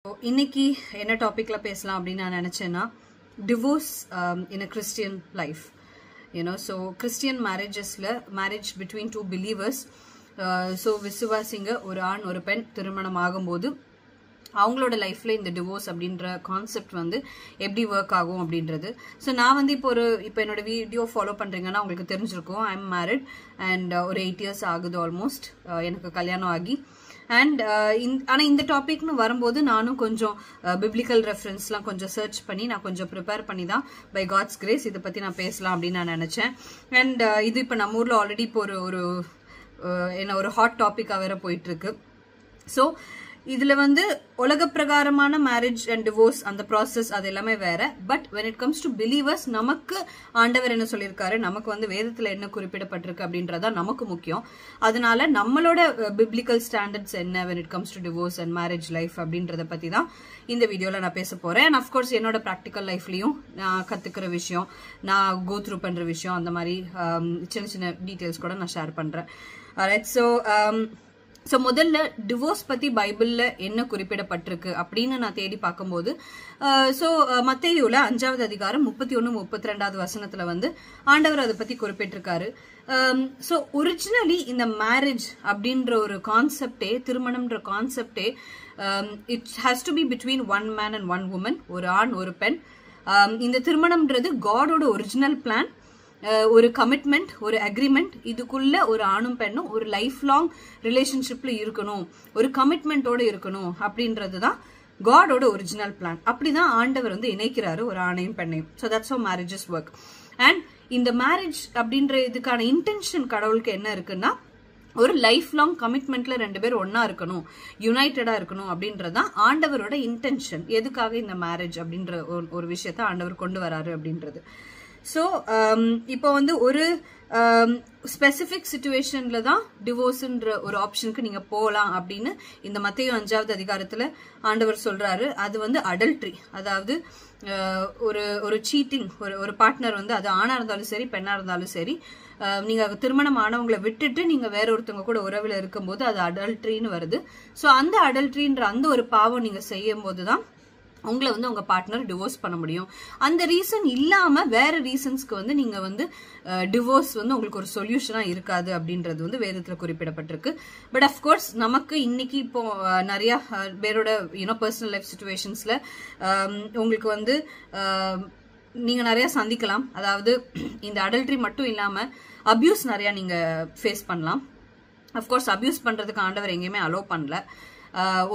இன்னைக்கு என்ன டாபிக்ல பேசலாம் அப்படின்னு நான் நினைச்சேன்னா divorce in a Christian life. So Christian marriage between two believers. So விசுவாசிங்க ஒரு ஆண் ஒரு பெண் திருமணம் ஆகும்போது அவங்களோட லைஃப்ல இந்த டிவோர்ஸ் அப்படின்ற கான்செப்ட் வந்து எப்படி ஒர்க் ஆகும் அப்படின்றது. ஸோ நான் வந்து இப்போ என்னோட வீடியோ ஃபாலோ பண்றீங்கன்னா உங்களுக்கு தெரிஞ்சிருக்கும். ஐ எம் மேரிட் அண்ட் ஒரு 8 years ஆகுது ஆல்மோஸ்ட் எனக்கு கல்யாணம் ஆகி. அண்ட் ஆனால் இந்த டாபிக்னு வரும்போது நானும் கொஞ்சம் பிப்ளிக்கல் ரெஃபரன்ஸ்லாம் கொஞ்சம் சர்ச் பண்ணி நான் கொஞ்சம் ப்ரிப்பேர் பண்ணி தான் பை காட்ஸ் கிரேஸ் இதை பற்றி நான் பேசலாம் அப்படின்னு நான் நினச்சேன். அண்ட் இது இப்போ நம்ம ஊரில் ஆல்ரெடி இப்போ ஒரு ஹாட் டாப்பிக்காக வேற போயிட்டு இருக்கு. ஸோ இதுல வந்து உலக பிரகாரமான மேரேஜ் அண்ட் டிவோர்ஸ் அந்த ப்ராசஸ் அது எல்லாமே வேற. But when it comes to believers நமக்கு ஆண்டவர் என்ன சொல்லியிருக்காரு, நமக்கு வந்து வேதத்துல என்ன குறிப்பிடப்பட்டிருக்கு அப்படின்றதா நமக்கு முக்கியம். அதனால நம்மளோட பிப்ளிக்கல் ஸ்டாண்டர்ட்ஸ் என்ன when it comes to divorce and marriage life அப்படின்றத பத்தி தான் இந்த வீடியோல நான் பேச போறேன். அண்ட் அஃப்கோர்ஸ் என்னோட ப்ராக்டிக்கல் லைஃப்லயும் நான் கத்துக்கிற விஷயம், நான் கோ த்ரூ பண்ற விஷயம், அந்த மாதிரி சின்ன சின்ன டீடைல்ஸ் கூட நான் ஷேர் பண்றேன். ஸோ முதல்ல டிவோர்ஸ் பத்தி பைபிள்ல என்ன குறிப்பிடப்பட்டிருக்கு அப்படின்னு நான் தேடி பார்க்கும்போது மத்தேயுல 5வது அதிகாரம் 31-32 வசனத்துல வந்து ஆண்டவர் அதை பத்தி குறிப்பிட்டிருக்காரு. ஸோ ஒரிஜினலி இந்த மேரேஜ் அப்படின்ற ஒரு கான்செப்டே, திருமணம்ன்ற கான்செப்டே it has to be between one man and one woman, ஒரு ஆண் ஒரு பெண். இந்த திருமணம்ன்றது காடோட ஒரிஜினல் பிளான், ஒரு கமிட்மெண்ட், ஒரு அக்ரிமெண்ட். இதுக்குள்ள ஒரு ஆணும் பெண்ணும் ஒரு லைஃப் லாங் ரிலேஷன்ஷிப்ல இருக்கணும், ஒரு கமிட்மெண்டோட இருக்கணும் அப்படின்றதுதான் காடோட ஒரிஜினல் பிளான். அப்படிதான் ஆண்டவர் வந்து இணைக்கிறாரு ஒரு ஆணையும் பெண்ணையும். So that's how marriages work. And இந்த மேரேஜ் அப்படின்ற இதுக்கான இன்டென்ஷன் கடவுளுக்கு என்ன இருக்குன்னா, ஒரு லைஃப் லாங் கமிட்மெண்ட்ல 2 பேர் ஒன்னா இருக்கணும், யுனைடடா இருக்கணும் அப்படின்றதான் ஆண்டவரோட இன்டென்ஷன். எதுக்காக இந்த மேரேஜ் அப்படின்ற ஒரு விஷயத்த ஆண்டவர் கொண்டு வராரு அப்படின்றது. ஸோ இப்போ வந்து ஒரு ஸ்பெசிபிக் சிச்சுவேஷன்ல தான் டிவோர்ஸ்ன்ற ஒரு ஆப்ஷனுக்கு நீங்க போகலாம் அப்படின்னு இந்த மத்தேயு 5வது அதிகாரத்துல ஆண்டவர் சொல்றாரு. அது வந்து அடல்ட்ரி, அதாவது ஒரு சீட்டிங், ஒரு பார்ட்னர் வந்து அது ஆணா இருந்தாலும் சரி பெண்ணா இருந்தாலும் சரி, நீங்க திருமணம் ஆனவங்களை விட்டுட்டு நீங்க வேற ஒருத்தவங்க கூட உறவுல இருக்கும்போது அது அடல்ட்ரின்னு வருது. ஸோ அந்த அடல்ட்ரின்ற அந்த ஒரு பாவம் நீங்க செய்யும் போதுதான் உங்களை வந்து உங்க பார்ட்னர் டிவோர்ஸ் பண்ண முடியும். அந்த ரீசன் இல்லாம வேற ரீசன்ஸ்க்கு வந்து நீங்க வந்து டிவோர்ஸ் வந்து உங்களுக்கு ஒரு சொல்யூஷனா இருக்காது அப்படின்றது வந்து வேதத்துல குறிப்பிடப்பட்டிருக்கு. பட் அஃப்கோர்ஸ் நமக்கு இன்னைக்கு இப்போ நிறைய பேரோட பர்சனல் லைஃப் சிச்சுவேஷன்ஸ்ல உங்களுக்கு வந்து நீங்க நிறைய சந்திக்கலாம். அதாவது இந்த அடல்ட்ரி மட்டும் இல்லாம அபியூஸ் நிறைய நீங்க ஃபேஸ் பண்ணலாம். அஃப்கோர்ஸ் அபியூஸ் பண்றதுக்கு ஆண்டவர் எங்கேயுமே அலோவ் பண்ணல.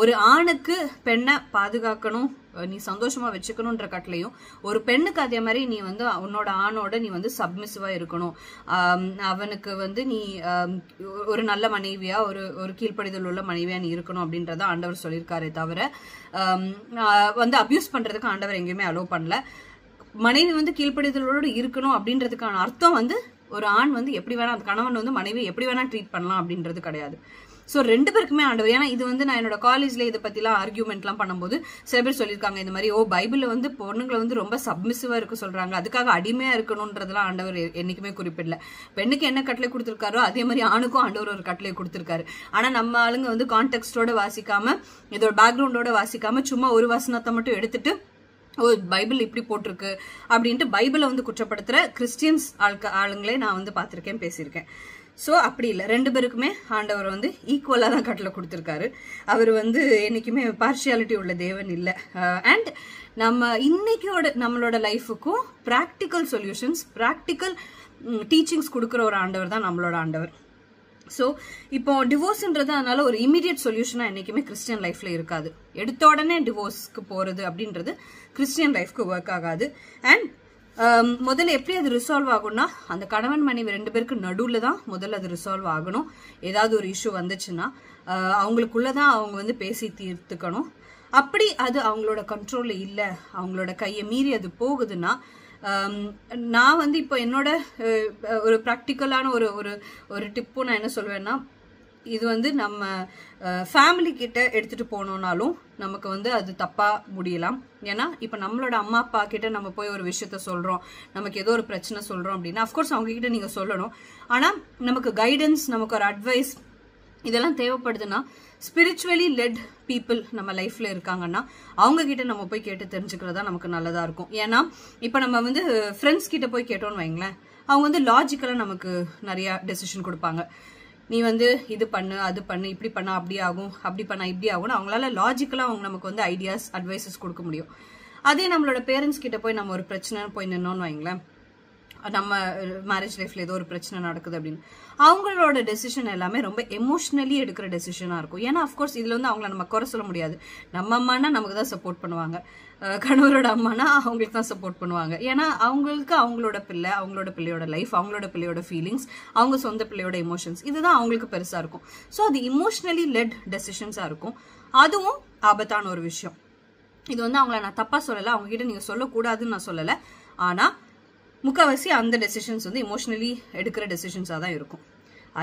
ஒரு ஆணுக்கு பெண்ணை பாதுகாக்கணும், நீ சந்தோஷமா வச்சுக்கணும்ன்ற கட்டளையும், ஒரு பெண்ணுக்கு அதே மாதிரி நீ வந்து உன்னோட ஆணோட நீ வந்து சப்மிசிவா இருக்கணும், அவனுக்கு வந்து நீ ஒரு நல்ல மனைவியா, ஒரு கீழ்ப்படிதல் உள்ள மனைவியா நீ இருக்கணும் அப்படின்றத ஆண்டவர் சொல்லியிருக்காரே தவிர வந்து அபியூஸ் பண்றதுக்கு ஆண்டவர் எங்கேயுமே அலோவ் பண்ணல. மனைவி வந்து கீழ்ப்படிதலோடு இருக்கணும் அப்படின்றதுக்கான அர்த்தம் வந்து ஒரு ஆண் வந்து எப்படி வேணா, அந்த கணவன் வந்து மனைவி எப்படி வேணா ட்ரீட் பண்ணலாம் அப்படின்றது கிடையாது. ஸோ 2 பேருக்குமே ஆண்டவர், ஏன்னா இது வந்து நான் என்னோட காலேஜ்ல இதை பத்திலாம் ஆர்கியூமெண்ட்லாம் பண்ணும்போது சில பேர் சொல்லியிருக்காங்க இந்த மாதிரி, பைபிள்ல வந்து பொண்ணுங்களை வந்து ரொம்ப சப்மிசிவா இருக்க சொல்றாங்க, அதுக்காக அடிமையா இருக்கணும்ன்றதுலாம் ஆண்டவர் என்னைக்குமே குறிப்பிடல. பெண்ணுக்கு என்ன கட்டளை கொடுத்திருக்காரோ அதே மாதிரி ஆணுக்கும் ஆண்டவர் ஒரு கட்டளை கொடுத்திருக்காரு. ஆனா நம்ம ஆளுங்க வந்து கான்டெக்ஸ்டோட வாசிக்காம, இதோட பேக்ரவுண்டோட வாசிக்காம சும்மா ஒரு வசனத்தை மட்டும் எடுத்துட்டு பைபிள் இப்படி போட்டிருக்கு அப்படின்ட்டு பைபிளை வந்து குற்றப்படுத்துற கிறிஸ்டியன்ஸ் ஆளுங்களே நான் வந்து பார்த்திருக்கேன், பேசியிருக்கேன். ஸோ அப்படி இல்லை, 2 பேருக்குமே ஆண்டவர் வந்து ஈக்குவலா தான் கட்டளை கொடுத்திருக்காரு. அவர் வந்து என்னைக்குமே பார்ஷியாலிட்டி உள்ள தேவன் இல்லை. அண்ட் நம்ம இன்னைக்கோட நம்மளோட லைஃபுக்கும் ப்ராக்டிக்கல் சொல்யூஷன்ஸ், ப்ராக்டிக்கல் டீச்சிங்ஸ் கொடுக்குற ஒரு ஆண்டவர் தான் நம்மளோட ஆண்டவர். ஸோ இப்போ டிவோர்ஸ்ன்றது அதனால ஒரு இமீடியட் சொல்யூஷனா என்னைக்குமே கிறிஸ்டியன் லைஃப்ல இருக்காது. எடுத்த உடனே டிவோர்ஸ்க்கு போறது அப்படின்றது கிறிஸ்டியன் லைஃப்க்கு ஒர்க் ஆகாது. அண்ட் முதல்ல எப்படி அது ரிசால்வ் ஆகும்னா, அந்த கணவன் மனைவி 2 பேருக்கு நடுவுல தான் முதல்ல அது ரிசால்வ் ஆகணும். ஏதாவது ஒரு இஷ்யூ வந்துச்சுன்னா அவங்களுக்குள்ளதான் அவங்க வந்து பேசி தீர்த்துக்கணும். அப்படி அது அவங்களோட கண்ட்ரோல்ல இல்ல, அவங்களோட கையை மீறி அது போகுதுன்னா, நான் வந்து இப்போ என்னோட ஒரு ப்ராக்டிக்கலான ஒரு டிப்பும் நான் என்ன சொல்வேன்னா, இது வந்து நம்ம ஃபேமிலி கிட்ட எடுத்துட்டு போனோம்னாலும் நமக்கு வந்து அது தப்பா முடியலாம். ஏன்னா இப்ப நம்மளோட அம்மா அப்பா கிட்ட நம்ம போய் ஒரு விஷயத்த சொல்றோம், நமக்கு ஏதோ ஒரு பிரச்சனை சொல்றோம் அப்படின்னா அஃப்கோர்ஸ் அவங்க கிட்ட நீங்க சொல்லணும். ஆனா நமக்கு கைடன்ஸ், நமக்கு ஒரு அட்வைஸ் இதெல்லாம் தேவைப்படுதுன்னா ஸ்பிரிச்சுவலி லெட் பீப்புள் நம்ம லைஃப்ல இருக்காங்கன்னா அவங்க கிட்ட நம்ம போய் கேட்டு தெரிஞ்சுக்கிறதா நமக்கு நல்லதா இருக்கும். ஏன்னா இப்ப நம்ம வந்து ஃப்ரெண்ட்ஸ் கிட்ட போய் கேட்டோம்னு வைங்களேன், அவங்க வந்து லாஜிக்கலா நமக்கு நிறைய டெசிஷன் கொடுப்பாங்க. நீ வந்து இது பண்ணு, அது பண்ணு, இப்படி பண்ணா அப்படி ஆகும், அப்படி பண்ணா இப்படி ஆகும்னு அவங்களால லாஜிக்கலா அவங்க நமக்கு வந்து ஐடியாஸ், அட்வைசஸ் கொடுக்க முடியும். அதே நம்மளோட பேரண்ட்ஸ் கிட்ட போய் நம்ம ஒரு பிரச்சனை போய் நின்னோம்னு வைங்களேன், நம்ம மேரேஜ் லைஃப்ல ஏதோ ஒரு பிரச்சனை நடக்குது அப்படின்னு, அவங்களோட டெசிஷன் எல்லாமே ரொம்ப எமோஷனலி எடுக்கிற டெசிஷனா இருக்கும். ஏன்னா அஃப்கோர்ஸ் இதுல வந்து அவங்கள நம்ம குறை சொல்ல முடியாது. நம்ம அம்மானா நமக்கு தான் சப்போர்ட் பண்ணுவாங்க, கணவரோட அம்மானா அவங்களுக்கு தான் சப்போர்ட் பண்ணுவாங்க. ஏன்னா அவங்களுக்கு அவங்களோட பிள்ளை, அவங்களோட பிள்ளையோட லைஃப், அவங்களோட பிள்ளையோட ஃபீலிங்ஸ், அவங்க சொந்த பிள்ளையோட எமோஷன்ஸ், இதுதான் அவங்களுக்கு பெருசா இருக்கும். ஸோ அது இமோஷனலி லெட் டெசிஷன்ஸா இருக்கும். அதுவும் ஆபத்தான ஒரு விஷயம். இது வந்து அவங்கள நான் தப்பா சொல்லலை, அவங்க கிட்ட நீங்க சொல்லக்கூடாதுன்னு நான் சொல்லலை. ஆனா முக்கால்வாசி அந்த டெசிஷன்ஸ் வந்து இமோஷனலி எடுக்கிற டெசிஷன்ஸா தான் இருக்கும்.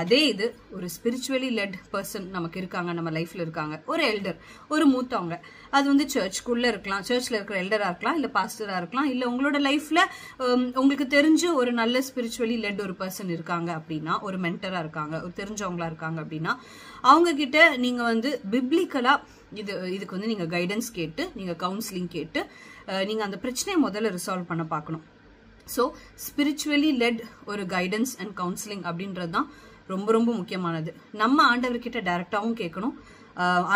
அதே இது ஒரு ஸ்பிரிச்சுவலி லெட் பர்சன் நமக்கு இருக்காங்க, நம்ம லைஃப்ல இருக்காங்க, ஒரு எல்டர், ஒரு மூத்தவங்க, அது வந்து சர்ச்சுக்குள்ள இருக்கலாம், சர்ச்ல இருக்கிற எல்டரா இருக்கலாம், இல்ல பாஸ்டரா இருக்கலாம், இல்ல உங்களோட லைஃப்ல உங்களுக்கு தெரிஞ்ச ஒரு நல்ல ஸ்பிரிச்சுவலி லெட் ஒரு பர்சன் இருக்காங்க அப்படின்னா, ஒரு மென்டரா இருக்காங்க, ஒரு தெரிஞ்சவங்களா இருக்காங்க அப்படின்னா, அவங்க கிட்ட நீங்க வந்து பிப்ளிக்கலா இதுக்கு வந்து நீங்க கைடன்ஸ் கேட்டு, நீங்க கவுன்சிலிங் கேட்டு, நீங்க அந்த பிரச்சனையை முதல்ல ரிசால்வ் பண்ண பார்க்கணும். ஸோ ஸ்பிரிச்சுவலி லெட் ஒரு கைடன்ஸ் அண்ட் கவுன்சிலிங் அப்படின்றது தான் ரொம்ப ரொம்ப முக்கியமானது. நம்ம ஆண்டவர்கிட்ட டைரக்டாவும் கேட்கணும்.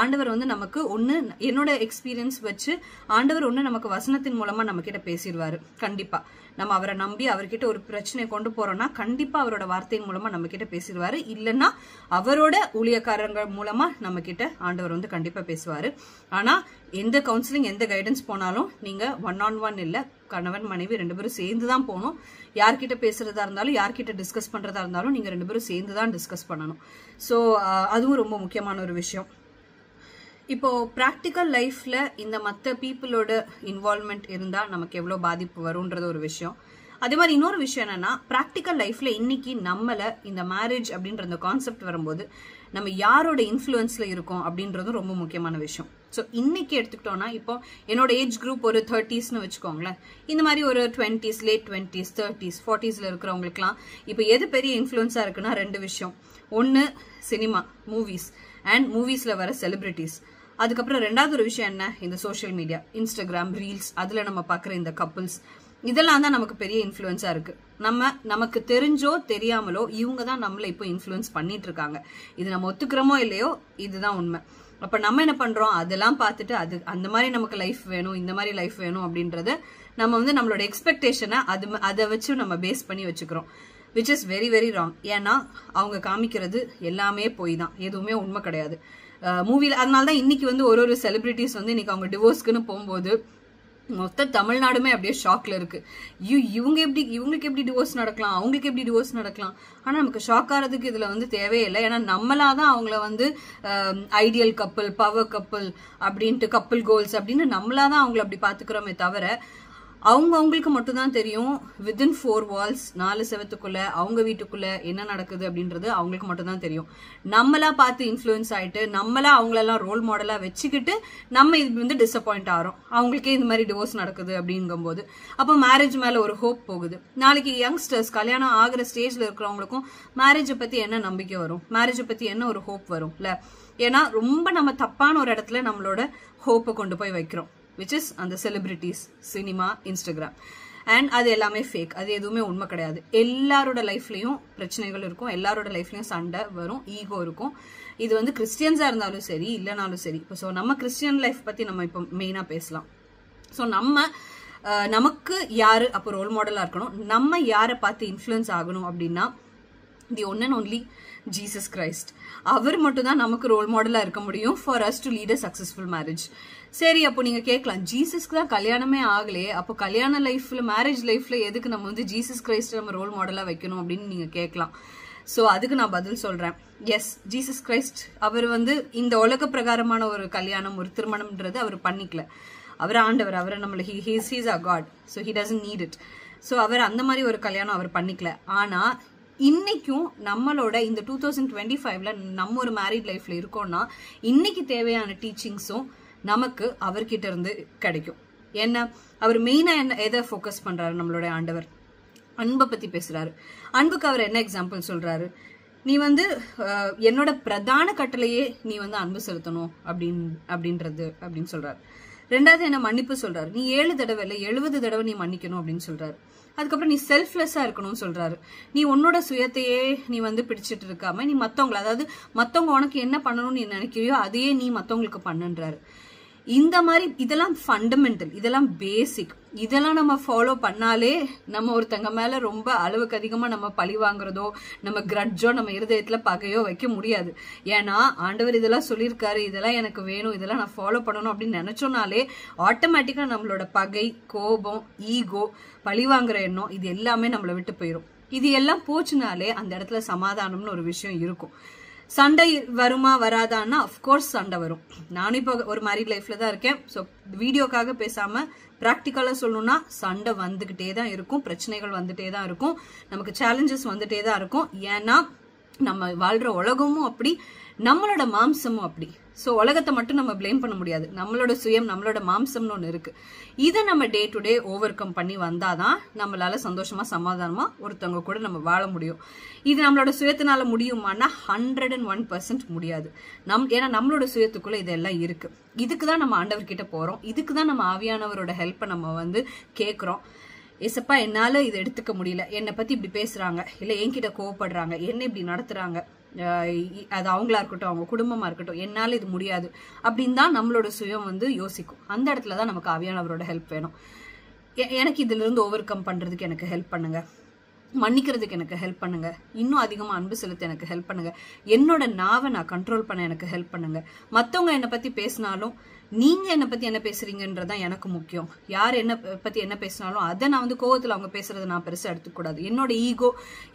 ஆண்டவர் வந்து நமக்கு ஒன்று, என்னோட எக்ஸ்பீரியன்ஸ் வச்சு ஆண்டவர் ஒன்று நமக்கு வசனத்தின் மூலமா நம்ம கிட்ட பேசிடுவாரு. கண்டிப்பா நம்ம அவரை நம்பி அவர்கிட்ட ஒரு பிரச்சனையை கொண்டு போறோம்னா கண்டிப்பா அவரோட வார்த்தையின் மூலமா நம்ம கிட்ட பேசிடுவாரு. இல்லைன்னா அவரோட ஊழியக்காரர்கள் மூலமா நம்ம கிட்ட ஆண்டவர் வந்து கண்டிப்பா பேசுவாரு. ஆனா எந்த கவுன்சிலிங், எந்த கைடன்ஸ் போனாலும் நீங்க 1-on-1 இல்ல, கணவன் மனைவி 2 பேரும் சேர்ந்து தான் போகணும். யார்கிட்ட பேசுறதா இருந்தாலும், யார்கிட்ட டிஸ்கஸ் பண்றதா இருந்தாலும் நீங்க 2 பேரும் சேர்ந்து தான் டிஸ்கஸ் பண்ணணும். ஸோ அதுவும் ரொம்ப முக்கியமான ஒரு விஷயம். இப்போ பிராக்டிக்கல் லைஃப்ல இந்த மற்ற பீப்புளோட இன்வால்வ்மெண்ட் இருந்தா நமக்கு எவ்வளவு பாதிப்பு வரும்ன்றது ஒரு விஷயம். அதே மாதிரி இன்னொரு விஷயம் என்னன்னா, பிராக்டிக்கல் லைஃப்ல இன்னைக்கு நம்மள இந்த மேரேஜ் அப்படின்ற அந்த கான்செப்ட் வரும்போது நம்ம யாரோட இன்ஃப்ளூயன்ஸ்ல இருக்கோம் அப்படின்றதும் ரொம்ப முக்கியமான விஷயம். ஸோ இன்னைக்கு எடுத்துக்கிட்டோம்னா, இப்போ என்னோட ஏஜ் குரூப் ஒரு 30ஸ்னு வச்சுக்கோங்களேன். இந்த மாதிரி ஒரு 20s, லேட் 20s, 30s, 40ஸ்ல இருக்கிறவங்களுக்குலாம் இப்போ எது பெரிய இன்ஃப்ளூயன்ஸா இருக்குன்னா 2 விஷயம். ஒன்னு சினிமா, மூவிஸ் அண்ட் மூவிஸ்ல வர செலிபிரிட்டிஸ். அதுக்கப்புறம் ரெண்டாவது ஒரு விஷயம் என்ன, இந்த சோஷியல் மீடியா, இன்ஸ்டாகிராம், ரீல்ஸ், அதுல நம்ம பாக்குற இந்த கப்புள்ஸ், இதெல்லாம் தான் நமக்கு பெரிய இன்ஃப்ளூயன்ஸா இருக்கு. நமக்கு தெரிஞ்சோ தெரியாமலோ இவங்க தான் நம்மள இப்போ இன்ஃப்ளூயன்ஸ் பண்ணிட்டு இருக்காங்க. இது நம்ம ஒத்துக்கிறோமோ இல்லையோ, இதுதான் உண்மை. அப்ப நம்ம என்ன பண்றோம், அதெல்லாம் பார்த்துட்டு அது அந்த மாதிரி நமக்கு லைஃப் வேணும், இந்த மாதிரி லைஃப் வேணும் அப்படின்றத நம்ம வந்து நம்மளோட எக்ஸ்பெக்டேஷனை அதை வச்சு நம்ம பேஸ் பண்ணி வச்சுக்கிறோம். Which is very very wrong. ஏன்னா அவங்க காமிக்கிறது எல்லாமே போய் தான், எதுவுமே உண்மை கிடையாது மூவில. அதனாலதான் இன்னைக்கு வந்து ஒரு செலிபிரிட்டிஸ் வந்து இன்னைக்கு அவங்க டிவோர்ஸ்க்குன்னு போகும்போது மொத்த தமிழ்நாடுமே அப்படியே ஷாக்ல இருக்கு. இவங்களுக்கு எப்படி டிவோர்ஸ் நடக்கலாம், அவங்களுக்கு எப்படி டிவோர்ஸ் நடக்கலாம். ஆனா நமக்கு ஷாக் ஆறதுக்கு இதுல வந்து தேவையில்லை. ஏன்னா நம்மளாதான் அவங்கள வந்து ஐடியல் கப்பிள், பவர் கப்பிள் அப்படின்ட்டு, கப்பிள் கோல்ஸ் அப்படின்னு நம்மளாதான் அவங்கள அப்படி பாத்துக்கிறோமே தவிர, அவங்களுக்கு மட்டும்தான் தெரியும் வித்தின் 4 walls, 4 செவத்துக்குள்ள அவங்க வீட்டுக்குள்ள என்ன நடக்குது அப்படின்றது அவங்களுக்கு மட்டும்தான் தெரியும். நம்மளா பார்த்து இன்ஃப்ளூயன்ஸ் ஆயிட்டு, நம்மளா அவங்களெல்லாம் ரோல் மாடலா வச்சுக்கிட்டு நம்ம இது வந்து டிசப்பாயிண்ட் ஆகிறோம். அவங்களுக்கே இந்த மாதிரி டிவோர்ஸ் நடக்குது அப்படிங்கும் போது அப்போ மேரேஜ் மேல ஒரு ஹோப் போகுது. நாளைக்கு யங்ஸ்டர்ஸ், கல்யாணம் ஆகிற ஸ்டேஜ்ல இருக்கிறவங்களுக்கும் மேரேஜை பத்தி என்ன நம்பிக்கை வரும், மேரேஜை பத்தி என்ன ஒரு ஹோப் வரும் இல்ல. ஏன்னா ரொம்ப நம்ம தப்பான ஒரு இடத்துல நம்மளோட ஹோப்பை கொண்டு போய் வைக்கிறோம். which is அந்த செலிபிரிட்டிஸ், சினிமா, இன்ஸ்டாகிராம். அண்ட் அது எல்லாமே ஃபேக், அது எதுவுமே உண்மை கிடையாது. எல்லாரோட லைஃப்லயும் பிரச்சனைகள் இருக்கும், எல்லாரோட லைஃப்லயும் சண்டை வரும், ஈகோ இருக்கும். இது வந்து கிறிஸ்டியன்ஸா இருந்தாலும் சரி, இல்லைனாலும் சரி. இப்போ ஸோ நம்ம கிறிஸ்டியன் லைஃப் பத்தி நம்ம இப்போ மெயினா பேசலாம். ஸோ நமக்கு யாரு அப்போ ரோல் மாடலா இருக்கணும், நம்ம யாரை பார்த்து இன்ஃப்ளூயன்ஸ் ஆகணும் அப்படின்னா, the one and only Jesus Christ. அவர் மட்டும் தான் நமக்கு ரோல் மாடலா இருக்க முடியும் for us to lead a successful marriage. சரி, அப்போ நீங்க கேட்கலாம், ஜீசஸ்க்கு தான் கல்யாணமே ஆகலையே, அப்போ கல்யாண லைஃப்ல, மேரேஜ் லைஃப்ல எதுக்கு நம்ம வந்து ஜீசஸ் கிரைஸ்ட் நம்ம ரோல் மாடலா வைக்கணும் அப்படின்னு நீங்க கேட்கலாம். சோ அதுக்கு நான் பதில் சொல்றேன். எஸ், ஜீசஸ் கிரைஸ்ட் அவர் வந்து இந்த உலக பிரகாரமான ஒரு கல்யாணம், ஒரு திருமணம்ன்றது அவர் பண்ணிக்கல. அவர் ஆண்டவர், அவரை நம்மள he's a God, so he doesn't need it. So அவர் அந்த மாதிரி ஒரு கல்யாணம் அவர் பண்ணிக்கல. ஆனா இன்னைக்கும் நம்மளோட இந்த 2025ல நம்ம ஒரு மேரிட் லைஃப்ல இருக்கோம்னா, இன்னைக்கு தேவையான டீச்சிங்ஸும் நமக்கு அவர்கிட்ட இருந்து கிடைக்கும். என்ன அவர் மெயினா எதை ஃபோக்கஸ் பண்றாரு, நம்மளுடைய ஆண்டவர் அன்பை பத்தி பேசுறாரு. அன்புக்கு அவர் என்ன எக்ஸாம்பிள் சொல்றாரு, நீ வந்து என்னோட பிரதான கட்டளையே நீ வந்து அன்பு செலுத்தணும் அப்படின்னு சொல்றாரு. ரெண்டாவது என்ன மன்னிப்பு சொல்றாரு. நீ 7 தடவை இல்ல 70 தடவை நீ மன்னிக்கணும் அப்படின்னு சொல்றாரு. அதுக்கப்புறம் நீ செல்ஃப்லெஸ்ஸா இருக்கணும்னு சொல்றாரு. நீ உன்னோட சுயத்தையே நீ வந்து பிடிச்சிட்டு இருக்காம நீ மத்தவங்களை, அதாவது மத்தவங்க உனக்கு என்ன பண்ணணும்னு நீ நினைக்கிறியோ அதையே நீ மத்தவங்களுக்கு பண்ணுன்றாரு. இந்த மாதிரி இதெல்லாம் ஃபண்டமெண்டல், இதெல்லாம் பேசிக். இதெல்லாம் நம்ம ஃபாலோ பண்ணாலே நம்ம ஒருத்தங்க மேல ரொம்ப அளவுக்கு அதிகமா நம்ம பழி வாங்குறதோ நம்ம கிரட்ஜோ நம்ம இருதயத்துல பகையோ வைக்க முடியாது. ஏன்னா ஆண்டவர் இதெல்லாம் சொல்லியிருக்காரு, இதெல்லாம் எனக்கு வேணும், இதெல்லாம் நான் ஃபாலோ பண்ணணும் அப்படின்னு நினைச்சோம்னாலே ஆட்டோமேட்டிக்கா நம்மளோட பகை, கோபம், ஈகோ, பழி வாங்குற எண்ணம் இது எல்லாமே நம்மளை விட்டு போயிடும். இது எல்லாம் போச்சுனாலே அந்த இடத்துல சமாதானம்னு ஒரு விஷயம் இருக்கும். சண்டை வருமா வராதான்னா அஃப்கோர்ஸ் சண்டை வரும். நானும் இப்போ ஒரு மேரிட் லைஃப்ல தான் இருக்கேன். ஸோ வீடியோக்காக பேசாம பிராக்டிக்கலா சொல்லணும்னா சண்டை வந்துகிட்டே தான் இருக்கும், பிரச்சனைகள் வந்துட்டே தான் இருக்கும், நமக்கு சேலஞ்சஸ் வந்துட்டே தான் இருக்கும். ஏன்னா நம்ம வாழ்ற உலகமும் அப்படி, நம்மளோட மாம்சமும் அப்படி. ஸோ உலகத்தை மட்டும் நம்ம பிளேம் பண்ண முடியாது. நம்மளோட சுயம், நம்மளோட மாம்சம்னு ஒன்று இருக்கு. இதை நம்ம day to day over come பண்ணி வந்தாதான் நம்மளால சந்தோஷமா சமாதானமா ஒருத்தவங்க கூட நம்ம வாழ முடியும். இது நம்மளோட சுயத்தினால முடியுமானா 101% முடியாது. ஏன்னா நம்மளோட சுயத்துக்குள்ள இதெல்லாம் இருக்கு. இதுக்குதான் நம்ம ஆண்டவர்கிட்ட போறோம், இதுக்குதான் நம்ம ஆவியானவரோட ஹெல்ப்பை நம்ம வந்து கேட்கிறோம். ஏசப்பா என்னால இதை எடுத்துக்க முடியல, என்னை பத்தி இப்படி பேசுறாங்க, இல்ல என்கிட்ட கோவப்படுறாங்க, என்ன இப்படி நடத்துறாங்க, அது அவங்களா இருக்கட்டும், அவங்க குடும்பமா இருக்கட்டும், என்னால இது முடியாது அப்படின்னு தான் நம்மளோட சுயம் வந்து யோசிக்கும். அந்த இடத்துலதான் நமக்கு ஆவியானவரோட ஹெல்ப் வேணும். எனக்கு இதுல இருந்து ஓவர் கம் பண்றதுக்கு எனக்கு ஹெல்ப் பண்ணுங்க, மன்னிக்கிறதுக்கு எனக்கு ஹெல்ப் பண்ணுங்க, இன்னும் அதிகமா அன்பு செலுத்த எனக்கு ஹெல்ப் பண்ணுங்க, என்னோட நாவை நான் கண்ட்ரோல் பண்ண எனக்கு ஹெல்ப் பண்ணுங்க. மத்தவங்க என்னை பத்தி பேசினாலும் நீங்க என்னை பத்தி என்ன பேசுறீங்கன்றதான் எனக்கு முக்கியம். யார் என்ன பத்தி என்ன பேசினாலும் அதை நான் வந்து கோவத்துல அவங்க பேசுறதை நான் பெருசா எடுத்துக்கூடாது. என்னோட ஈகோ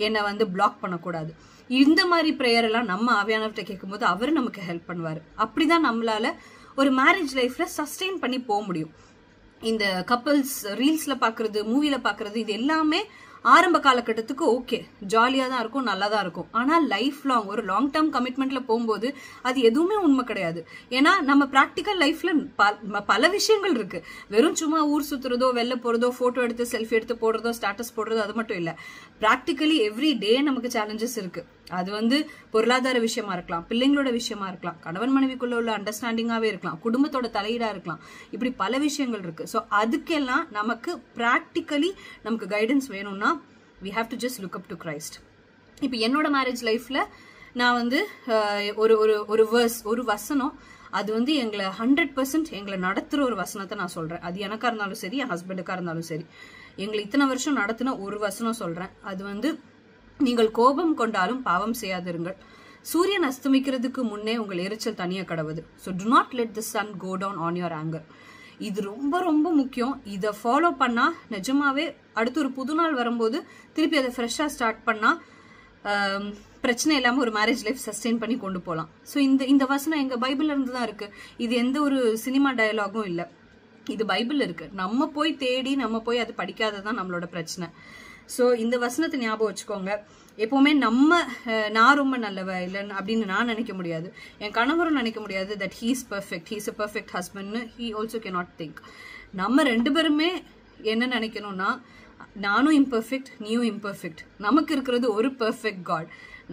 என்னை வந்து பிளாக் பண்ணக்கூடாது. இந்த மாதிரி பிரேயர் எல்லாம் நம்ம ஆவியானவர்கிட்ட கேட்கும் போது அவரு நமக்கு ஹெல்ப் பண்ணுவாரு. அப்படிதான் நம்மளால ஒரு மேரேஜ் லைஃப்ல சஸ்டெயின் பண்ணி போக முடியும். இந்த கப்பல்ஸ் ரீல்ஸ்ல பாக்குறது, மூவில பாக்குறது, இது எல்லாமே ஆரம்ப காலகட்டத்துக்கு ஓகே, ஜாலியா தான் இருக்கும், நல்லா தான் இருக்கும். ஆனா லைஃப் லாங், ஒரு லாங் டேர்ம் கமிட்மெண்ட்ல போகும்போது அது எதுவுமே உண்மை கிடையாது. ஏன்னா நம்ம பிராக்டிக்கல் லைஃப்ல பல விஷயங்கள் இருக்கு. வெறும் சும்மா ஊர் சுத்துறதோ, வெளில போறதோ, போட்டோ எடுத்து செல்ஃபி எடுத்து போடுறதோ, ஸ்டேட்டஸ் போடுறதோ அது மட்டும் இல்ல. பிராக்டிக்கலி எவ்ரி டே நமக்கு சேலஞ்சஸ் இருக்கு. அது வந்து பொருளாதார விஷயமா இருக்கலாம், பிள்ளைங்களோட விஷயமா இருக்கலாம், கணவன் மனைவிக்குள்ள உள்ள அண்டர்ஸ்டாண்டிங்காவே இருக்கலாம், குடும்பத்தோட தலையீடா இருக்கலாம், இப்படி பல விஷயங்கள் இருக்கு. ஸோ அதுக்கெல்லாம் நமக்கு பிராக்டிக்கலி நமக்கு கைடன்ஸ் வேணும்னா we have to just look up to Christ. இப்போ என்னோட மேரேஜ் லைஃப்ல நான் வந்து ஒரு வசனம், அது வந்து எங்களை 100% எங்களை நடத்துற ஒரு வசனத்தை நான் சொல்றேன். அது எனக்கா இருந்தாலும் சரி, என் ஹஸ்பண்டுக்கா இருந்தாலும் சரி, எங்களை இத்தனை வருஷம் நடத்தின ஒரு வசனம் சொல்றேன். அது வந்து, நீங்கள் கோபம் கொண்டாலும் பாவம் செய்யாதிருங்கள், சூரியன் அஸ்தமிக்கிறதுக்கு முன்னே உங்கள் எரிச்சல் தனிய கடவுது. So do not let the sun go down on your anger. இது ரொம்ப ரொம்ப முக்கியம். இதை ஃபாலோ பண்ணா நிஜமாவே அடுத்து ஒரு புது நாள் வரும்போது திருப்பி அதை ஃப்ரெஷ்ஷா ஸ்டார்ட் பண்ணா பிரச்சனை இல்லாம ஒரு மேரேஜ் லைஃப் சஸ்டெயின் பண்ணி கொண்டு போகலாம். ஸோ இந்த வசனம் எங்க பைபிள்ல இருந்து தான் இருக்கு. இது எந்த ஒரு சினிமா டயலாகும் இல்லை, இது பைபிள்ல இருக்கு. நம்ம போய் தேடி நம்ம போய் அது படிக்காததான் நம்மளோட பிரச்சனை. ஸோ இந்த வசனத்தை ஞாபகம் வச்சுக்கோங்க. எப்பவுமே நான் ரொம்ப நல்லவ இல்லைன்னு அப்படின்னு நான் நினைக்க முடியாது, என் கணவரும் நினைக்க முடியாது that he's perfect, he's a perfect ஹஸ்பண்ட்னு ஹீ ஆல்சோ கேனாட் திங்க். நம்ம ரெண்டு பேருமே என்ன நினைக்கணும்னா, நானும் இம்பர்ஃபெக்ட், நீயும் இம்பர்ஃபெக்ட், நமக்கு இருக்கிறது ஒரு பர்ஃபெக்ட் காட்.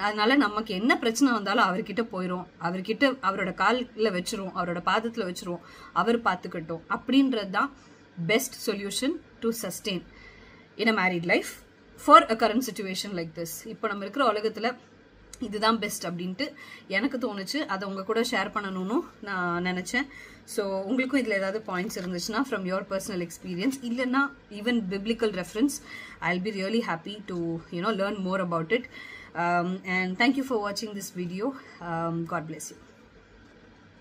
அதனால நமக்கு என்ன பிரச்சனை வந்தாலும் அவர்கிட்ட போயிடும், அவரோட காலில் வச்சிருவோம், அவரோட பாதத்துல வச்சிருவோம், அவர் பார்த்துக்கட்டும். அப்படின்றது தான் best solution to sustain in a married life for a current situation like this. இப்போ நம்ம இருக்கிற உலகத்துல இதுதான் பெஸ்ட் அப்படின்ட்டு எனக்கு தோணுச்சு. அதை உங்க கூட ஷேர் பண்ணணும்னு நான் நினைச்சேன். ஸோ உங்களுக்கும் இதுல ஏதாவது பாயிண்ட்ஸ் இருந்துச்சுன்னா ஃப்ரம் யுவர் பர்சனல் எக்ஸ்பீரியன்ஸ், இல்லைன்னா even biblical reference, I'll be really happy to learn more about it. And thank you for watching this video. God bless you.